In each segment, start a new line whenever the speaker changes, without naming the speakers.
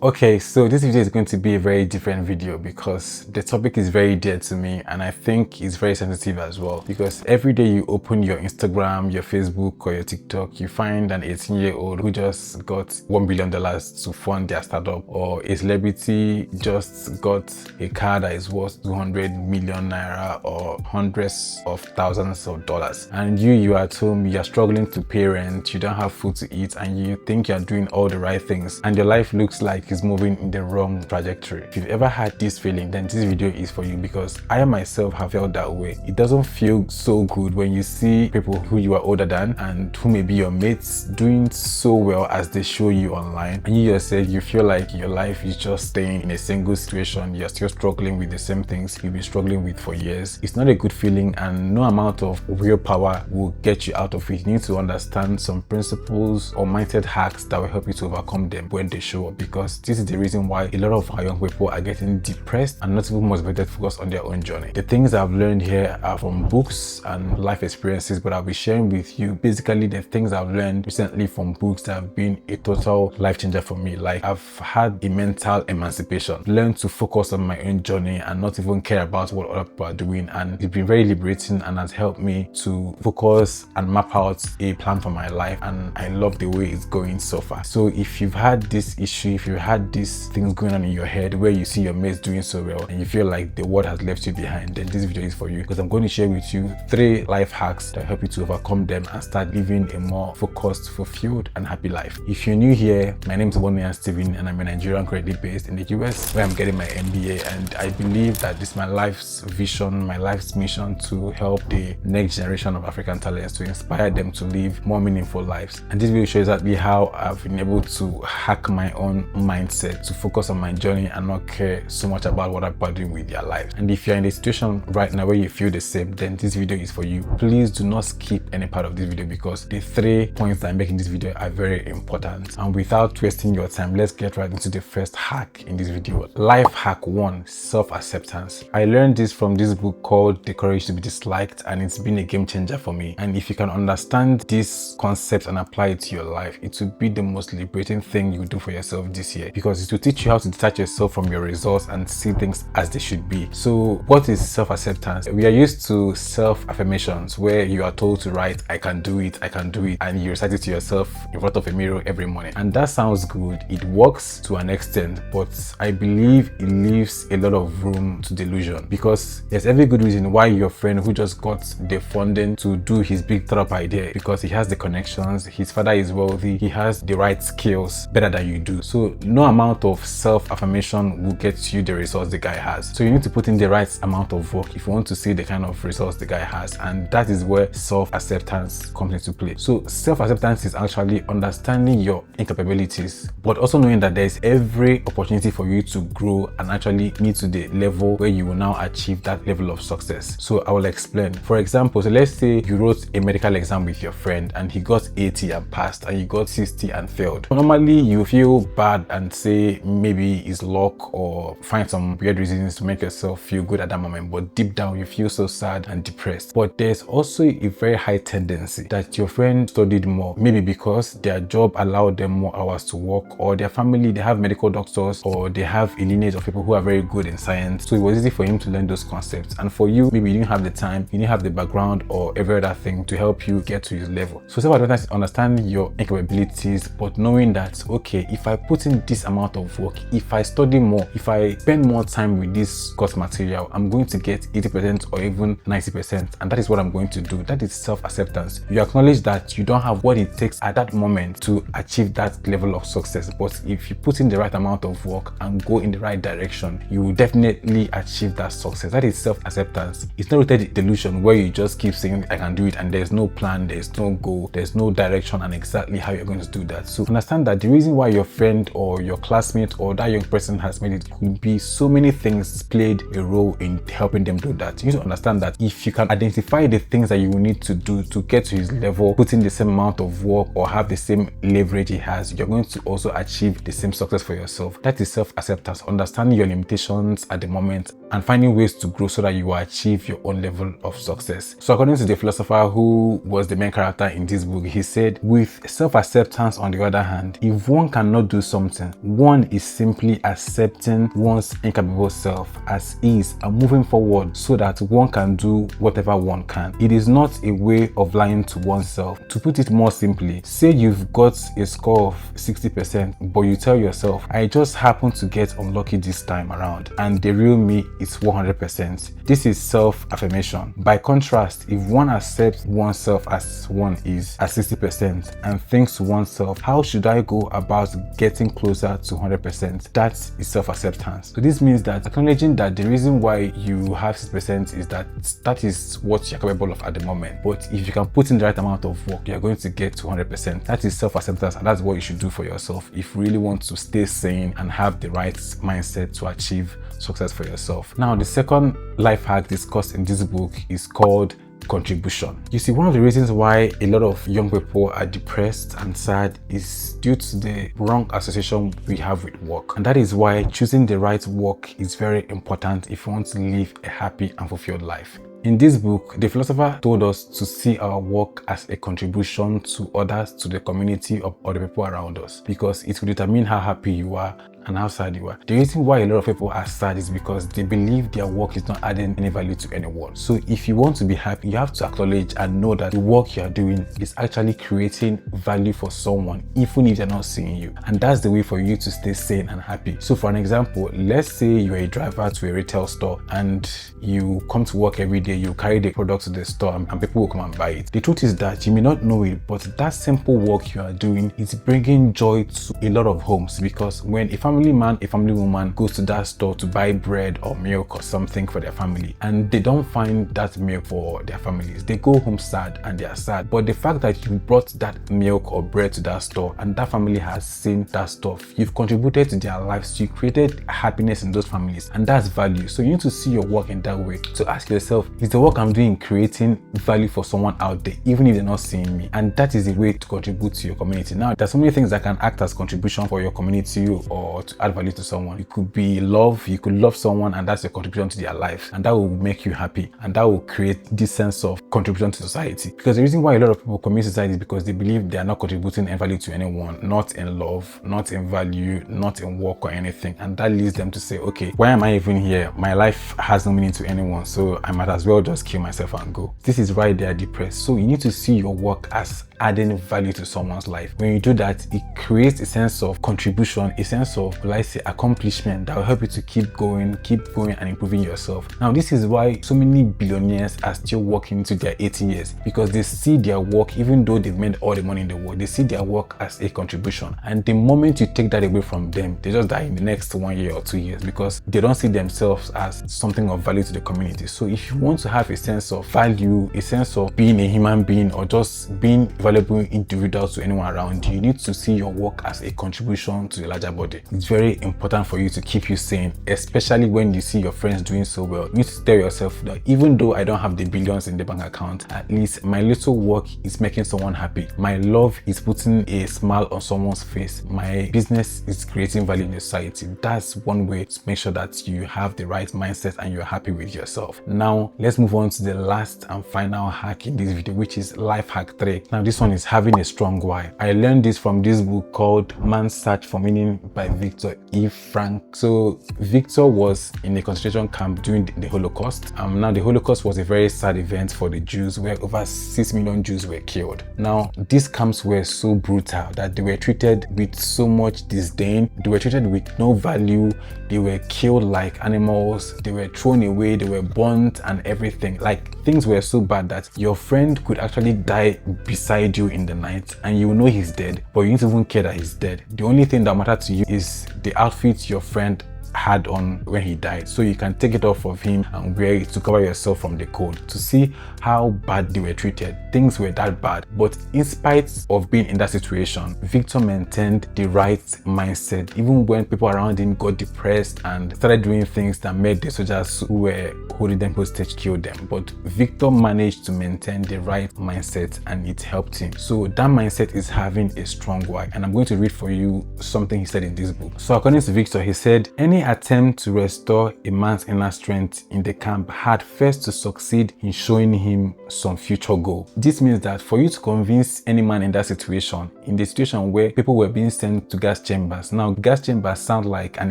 Okay, so this video is going to be a very different video because the topic is very dear to me, and I think it's very sensitive as well, because every day you open your Instagram, your Facebook or your TikTok, you find an 18-year-old who just got $1 billion to fund their startup, or a celebrity just got a car that is worth 200 million naira or hundreds of thousands of dollars, and you are at home, you're struggling to pay rent, you don't have food to eat, and you think you're doing all the right things, and your life looks like is moving in the wrong trajectory. If you've ever had this feeling, then this video is for you, because I myself have felt that way. It doesn't feel so good when you see people who you are older than and who may be your mates doing so well as they show you online, and you yourself, you feel like your life is just staying in a single situation. You're still struggling with the same things you've been struggling with for years. It's not a good feeling, and no amount of willpower will get you out of it. You need to understand some principles or mindset hacks that will help you to overcome them when they show up, because this is the reason why a lot of our young people are getting depressed and not even motivated to focus on their own journey. The things I've learned here are from books and life experiences, but I'll be sharing with you basically the things I've learned recently from books that have been a total life changer for me. Like, I've had a mental emancipation, learned to focus on my own journey and not even care about what other people are doing, and it's been very liberating and has helped me to focus and map out a plan for my life, and I love the way it's going so far. So if you've had this issue, if you had these things going on in your head where you see your mates doing so well and you feel like the world has left you behind, then this video is for you, because I'm going to share with you 3 life hacks that help you to overcome them and start living a more focused, fulfilled and happy life. If you're new here, my name is Steven, and I'm a Nigerian currently based in the US, where I'm getting my MBA, and I believe that this is my life's vision, my life's mission, to help the next generation of African talents, to inspire them to live more meaningful lives. And this video shows exactly how I've been able to hack my own mindset to focus on my journey and not care so much about what I'm doing with their life. And if you're in a situation right now where you feel the same, then this video is for you. Please do not skip any part of this video, because the 3 points that I make in this video are very important. And without wasting your time, let's get right into the first hack in this video. Life hack 1: self-acceptance. I learned this from this book called The Courage to be Disliked, and it's been a game changer for me. And if you can understand this concept and apply it to your life, it will be the most liberating thing you do for yourself this year, because it will teach you how to detach yourself from your results and see things as they should be. So what is self-acceptance? We are used to self-affirmations where you are told to write, "I can do it, I can do it," and you recite it to yourself in front of a mirror every morning. And that sounds good, it works to an extent, but I believe it leaves a lot of room to delusion, because there's every good reason why your friend who just got the funding to do his big startup idea, because he has the connections, his father is wealthy, he has the right skills better than you do. So no amount of self-affirmation will get you the results the guy has. So you need to put in the right amount of work if you want to see the kind of results the guy has, and that is where self-acceptance comes into play. So self-acceptance is actually understanding your incapabilities, but also knowing that there is every opportunity for you to grow and actually meet to the level where you will now achieve that level of success. So I will explain. For example, so let's say you wrote a medical exam with your friend and he got 80 and passed, and you got 60 and failed. Normally you feel bad and say maybe it's luck, or find some weird reasons to make yourself feel good at that moment, but deep down you feel so sad and depressed. But there's also a very high tendency that your friend studied more, maybe because their job allowed them more hours to work, or their family, they have medical doctors, or they have a lineage of people who are very good in science, so it was easy for him to learn those concepts. And for you, maybe you didn't have the time, you didn't have the background or every other thing to help you get to his level. So self-acceptance is understanding your incapabilities, but knowing that, okay, if I put in this amount of work, if I study more, if I spend more time with this course material, I'm going to get 80% or even 90%, and that is what I'm going to do. That is self-acceptance. You acknowledge that you don't have what it takes at that moment to achieve that level of success, but if you put in the right amount of work and go in the right direction, you will definitely achieve that success. That is self-acceptance. It's not rooted in delusion where you just keep saying, "I can do it," and there's no plan, there's no goal, there's no direction and exactly how you're going to do that. So understand that the reason why your friend or your classmate or that young person has made it could be so many things played a role in helping them do that. You need to understand that if you can identify the things that you will need to do to get to his level, put in the same amount of work or have the same leverage he has, you're going to also achieve the same success for yourself. That is self-acceptance, understanding your limitations at the moment and finding ways to grow so that you will achieve your own level of success. So according to the philosopher who was the main character in this book, he said, with self-acceptance on the other hand, if one cannot do something, person. One is simply accepting one's incapable self as is and moving forward so that one can do whatever one can. It is not a way of lying to oneself. To put it more simply, say you've got a score of 60%, but you tell yourself, I just happen to get unlucky this time around, and the real me is 100%. This is self-affirmation. By contrast, if one accepts oneself as one is at 60% and thinks to oneself, how should I go about getting closer to 100%? That is self-acceptance. So this means that acknowledging that the reason why you have 6% is that is what you're capable of at the moment. But if you can put in the right amount of work, you're going to get to 100%. That is self-acceptance, and that's what you should do for yourself if you really want to stay sane and have the right mindset to achieve success for yourself. Now, the second life hack discussed in this book is called contribution. You see, one of the reasons why a lot of young people are depressed and sad is due to the wrong association we have with work. And that is why choosing the right work is very important if you want to live a happy and fulfilled life. In this book, the philosopher told us to see our work as a contribution to others, to the community of other people around us, because it will determine how happy you are and how sad you are. The reason why a lot of people are sad is because they believe their work is not adding any value to anyone. So if you want to be happy, you have to acknowledge and know that the work you are doing is actually creating value for someone, even if they're not seeing you. And that's the way for you to stay sane and happy. So for an example, let's say you're a driver to a retail store and you come to work every day, you carry the product to the store and people will come and buy it. The truth is that you may not know it, but that simple work you are doing is bringing joy to a lot of homes, because when a family man, a family woman goes to that store to buy bread or milk or something for their family and they don't find that milk for their families, they go home sad and they are sad. But the fact that you brought that milk or bread to that store and that family has seen that stuff, you've contributed to their lives, you created happiness in those families, and that's value. So you need to see your work in that way. So ask yourself, is the work I'm doing creating value for someone out there, even if they're not seeing me? And that is a way to contribute to your community. Now, there's so many things that can act as contribution for your community or to add value to someone. It could be love. You could love someone and that's your contribution to their life, and that will make you happy, and that will create this sense of contribution to society. Because the reason why a lot of people commit suicide is because they believe they are not contributing any value to anyone, not in love, not in value, not in work or anything, and that leads them to say, okay, why am I even here? My life has no meaning to anyone, so I might as well just kill myself and go. This is why they are depressed. So you need to see your work as adding value to someone's life. When you do that, it creates a sense of contribution, a sense of, will I say, accomplishment that will help you to keep going and improving yourself. Now, this is why so many billionaires are still working to their 80 years, because they see their work, even though they've made all the money in the world, they see their work as a contribution. And the moment you take that away from them, they just die in the next 1 year or 2 years, because they don't see themselves as something of value to the community. So if you want to have a sense of value, a sense of being a human being, or just being valuable individual to anyone around you, you need to see your work as a contribution to the larger body. It's very important for you to keep you sane, especially when you see your friends doing so well. You need to tell yourself that even though I don't have the billions in the bank account, at least my little work is making someone happy. My love is putting a smile on someone's face. My business is creating value in the society. That's one way to make sure that you have the right mindset and you're happy with yourself. Now, let's move on to the last and final hack in this video, which is life hack 3. Now, this one is having a strong why. I learned this from this book called Man's Search for Meaning by Viktor E. Frank. So Victor was in a concentration camp during the Holocaust. Now the Holocaust was a very sad event for the Jews, where over 6 million Jews were killed. Now these camps were so brutal that they were treated with so much disdain. They were treated with no value. They were killed like animals. They were thrown away. They were burnt and everything. Like, things were so bad that your friend could actually die beside you in the night and you know he's dead, but you don't even care that he's dead. The only thing that matters to you is the outfit your friend had on when he died, so you can take it off of him and wear it to cover yourself from the cold. To see how bad they were treated, things were that bad. But in spite of being in that situation, Victor maintained the right mindset, even when people around him got depressed and started doing things that made the soldiers who were holding them hostage kill them. But Victor managed to maintain the right mindset and it helped him. So that mindset is having a strong why, and I'm going to read for you something he said in this book. So according to Victor, he said, any Any attempt to restore a man's inner strength in the camp had first to succeed in showing him some future goal. This means that for you to convince any man in that situation, in the situation where people were being sent to gas chambers. Now, gas chambers sound like an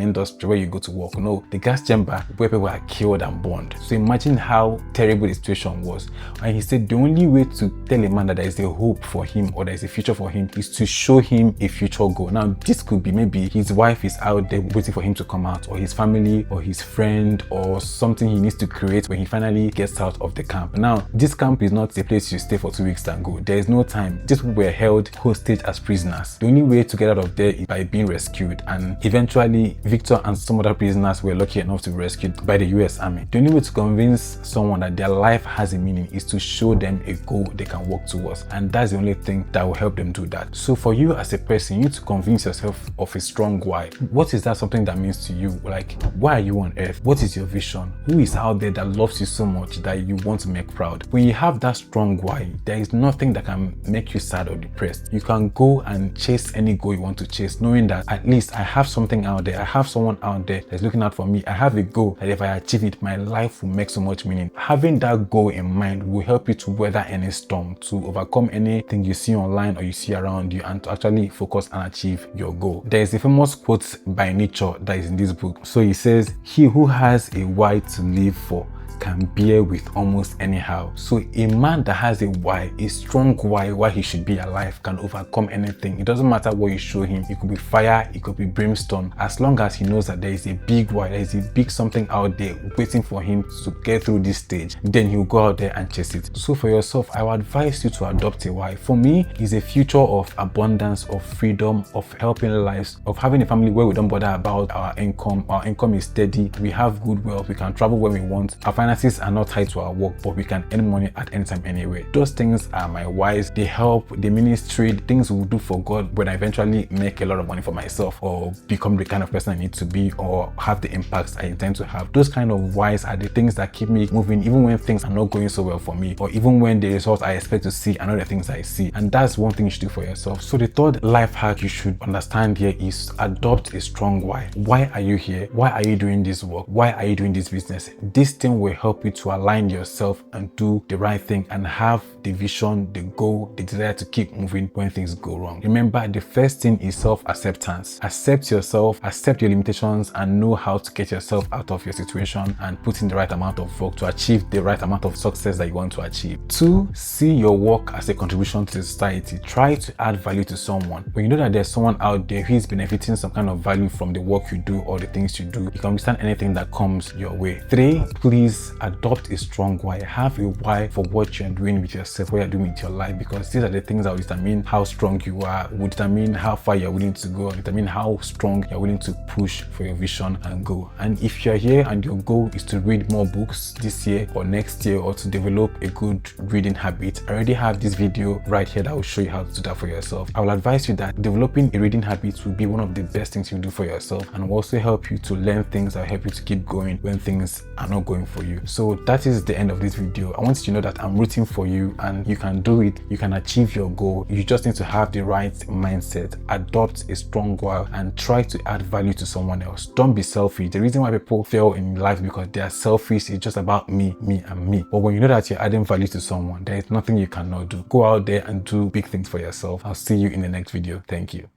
industry where you go to work. No, the gas chamber where people are killed and burned. So imagine how terrible the situation was. And he said the only way to tell a man that there is a hope for him or there is a future for him is to show him a future goal. Now, this could be maybe his wife is out there waiting for him to come out, or his family, or his friend, or something he needs to create when he finally gets out of the camp. Now, this camp is not a place you stay for 2 weeks and go. There is no time. These people were held hostage as prisoners. The only way to get out of there is by being rescued, and eventually Victor and some other prisoners were lucky enough to be rescued by the US Army. The only way to convince someone that their life has a meaning is to show them a goal they can work towards, and that's the only thing that will help them do that. So for you as a person, you need to convince yourself of a strong why. What is that something that means to you? Like, why are you on earth? What is your vision? Who is out there that loves you so much that you want to make proud? When you have that strong why, there is nothing that can make you sad or depressed. You can go and chase any goal you want to chase, knowing that at least I have something out there. I have someone out there that's looking out for me. I have a goal that if I achieve it, my life will make so much meaning. Having that goal in mind will help you to weather any storm, to overcome anything you see online or you see around you, and to actually focus and achieve your goal. There is a famous quote by Nietzsche that is in this book. So he says, "He who has a why to live for can bear with almost anyhow." So a man that has a why, a strong why he should be alive, can overcome anything. It doesn't matter what you show him. It could be fire, it could be brimstone. As long as he knows that there is a big why, there is a big something out there waiting for him to get through this stage, then he'll go out there and chase it. So for yourself, I would advise you to adopt a why. For me, it's a future of abundance, of freedom, of helping lives, of having a family where we don't bother about our income. Our income is steady. We have good wealth. We can travel when we want. Our finances are not tied to our work, but we can earn money at any time, anywhere. Those things are my whys. They help the ministry, the things we'll do for God when I eventually make a lot of money for myself, or become the kind of person I need to be, or have the impacts I intend to have. Those kind of whys are the things that keep me moving, even when things are not going so well for me, or even when the results I expect to see are not the things I see. And that's one thing you should do for yourself. So the third life hack you should understand here is adopt a strong why. Why are you here? Why are you doing this work? Why are you doing this business? This thing will help you to align yourself and do the right thing, and have the vision, the goal, the desire to keep moving when things go wrong. Remember, the first thing is self-acceptance. Accept yourself, accept your limitations, and know how to get yourself out of your situation and put in the right amount of work to achieve the right amount of success that you want to achieve. 2, see your work as a contribution to society. Try to add value to someone. When you know that there's someone out there who is benefiting some kind of value from the work you do or the things you do, you can understand anything that comes your way. 3, please adopt a strong why. Have a why for what you're doing with yourself, what you're doing with your life, because these are the things that will determine how strong you are, will determine how far you're willing to go, determine how strong you're willing to push for your vision and goal. And if you're here and your goal is to read more books this year or next year, or to develop a good reading habit, I already have this video right here that will show you how to do that for yourself. I will advise you that developing a reading habit will be one of the best things you do for yourself, and will also help you to learn things that will help you to keep going when things are not going for you. So that is the end of this video. I want you to know that I'm rooting for you, and you can do it. You can achieve your goal. You just need to have the right mindset, adopt a strong why, and try to add value to someone else. Don't be selfish. The reason why people fail in life is because they are selfish. It's just about me, and me. But when you know that you're adding value to someone, there is nothing you cannot do. Go out there and do big things for yourself. I'll see you in the next video. Thank you.